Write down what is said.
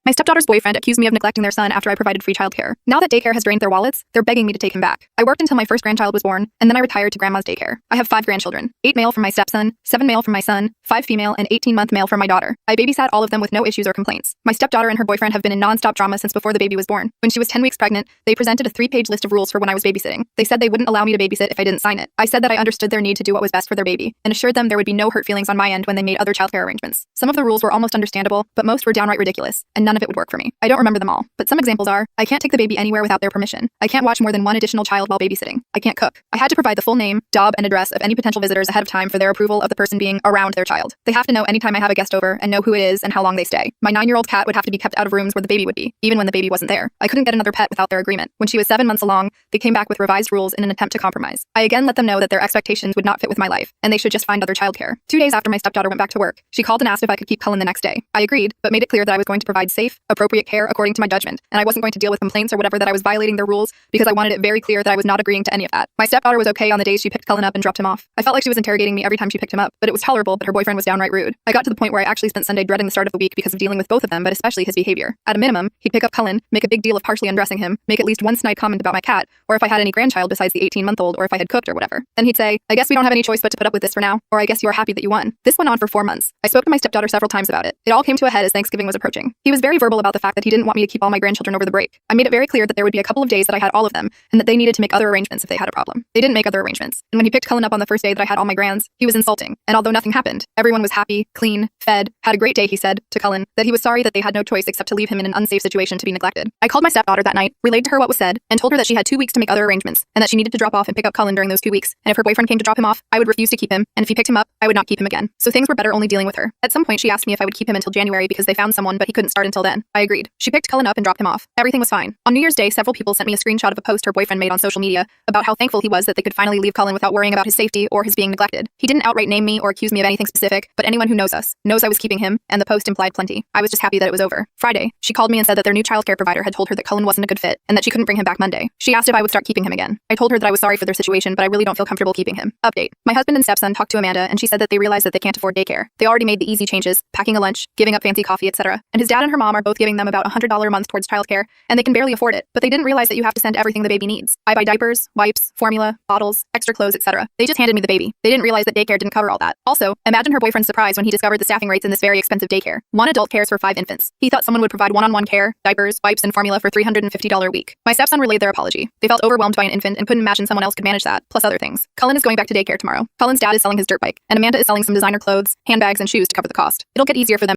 My stepdaughter's boyfriend accused me of neglecting their son after I provided free childcare. Now that daycare has drained their wallets, they're begging me to take him back. I worked until my first grandchild was born, and then I retired to grandma's daycare. I have 5 grandchildren, 8 male from my stepson, 7 male from my son, 5 female, and 18-month male from my daughter. I babysat all of them with no issues or complaints. My stepdaughter and her boyfriend have been in non-stop drama since before the baby was born. When she was 10 weeks pregnant, they presented a 3-page list of rules for when I was babysitting. They said they wouldn't allow me to babysit if I didn't sign it. I said that I understood their need to do what was best for their baby, and assured them there would be no hurt feelings on my end when they made other childcare arrangements. Some of the rules were almost understandable, but most were downright ridiculous, and none of it would work for me. I don't remember them all, but some examples are: I can't take the baby anywhere without their permission. I can't watch more than 1 additional child while babysitting. I can't cook. I had to provide the full name, job, and address of any potential visitors ahead of time for their approval of the person being around their child. They have to know anytime I have a guest over and know who it is and how long they stay. My 9-year-old cat would have to be kept out of rooms where the baby would be, even when the baby wasn't there. I couldn't get another pet without their agreement. When she was 7 months along, they came back with revised rules in an attempt to compromise. I again let them know that their expectations would not fit with my life, and they should just find other childcare. 2 days after my stepdaughter went back to work, she called and asked if I could keep Cullen the next day. I agreed, but made it clear that I was going to provide safe, appropriate care according to my judgment, and I wasn't going to deal with complaints or whatever that I was violating their rules, because I wanted it very clear that I was not agreeing to any of that. My stepdaughter was okay on the days she picked Cullen up and dropped him off. I felt like she was interrogating me every time she picked him up, but it was tolerable, but her boyfriend was downright rude. I got to the point where I actually spent Sunday dreading the start of the week because of dealing with both of them, but especially his behavior. At a minimum, he'd pick up Cullen, make a big deal of partially undressing him, make at least one snide comment about my cat, or if I had any grandchild besides the 18-month-old, or if I had cooked or whatever. Then he'd say, "I guess we don't have any choice but to put up with this for now," or "I guess you are happy that you won." This went on for 4 months. I spoke to my stepdaughter several times about it. It all came to a head as Thanksgiving was approaching. He was very verbal about the fact that he didn't want me to keep all my grandchildren over the break. I made it very clear that there would be a couple of days that I had all of them, and that they needed to make other arrangements if they had a problem. They didn't make other arrangements. And when he picked Cullen up on the first day that I had all my grands, he was insulting. And although nothing happened, everyone was happy, clean, fed, had a great day, he said to Cullen that he was sorry that they had no choice except to leave him in an unsafe situation to be neglected. I called my stepdaughter that night, relayed to her what was said, and told her that she had 2 weeks to make other arrangements, and that she needed to drop off and pick up Cullen during those 2 weeks. And if her boyfriend came to drop him off, I would refuse to keep him, and if he picked him up, I would not keep him again. So things were better only dealing with her. At some point, she asked me if I would keep him until January because they found someone, but he couldn't start until then. I agreed. She picked Cullen up and dropped him off. Everything was fine. On New Year's Day, several people sent me a screenshot of a post her boyfriend made on social media about how thankful he was that they could finally leave Cullen without worrying about his safety or his being neglected. He didn't outright name me or accuse me of anything specific, but anyone who knows us knows I was keeping him, and the post implied plenty. I was just happy that it was over. Friday, she called me and said that their new childcare provider had told her that Cullen wasn't a good fit, and that she couldn't bring him back Monday. She asked if I would start keeping him again. I told her that I was sorry for their situation, but I really don't feel comfortable keeping him. Update. My husband and stepson talked to Amanda, and she said that they realized that they can't afford daycare. They already made the easy changes, packing a lunch, giving up fancy coffee, etc. And his dad and her mom are both giving them about $100 a month towards childcare, and they can barely afford it. But they didn't realize that you have to send everything the baby needs. I buy diapers, wipes, formula, bottles, extra clothes, etc. They just handed me the baby. They didn't realize that daycare didn't cover all that. Also, imagine her boyfriend's surprise when he discovered the staffing rates in this very expensive daycare. 1 adult cares for 5 infants. He thought someone would provide one-on-one care, diapers, wipes, and formula for $350 a week. My stepson relayed their apology. They felt overwhelmed by an infant and couldn't imagine someone else could manage that, plus other things. Cullen is going back to daycare tomorrow. Cullen's dad is selling his dirt bike, and Amanda is selling some designer clothes, handbags, and shoes to cover the cost. It'll get easier for them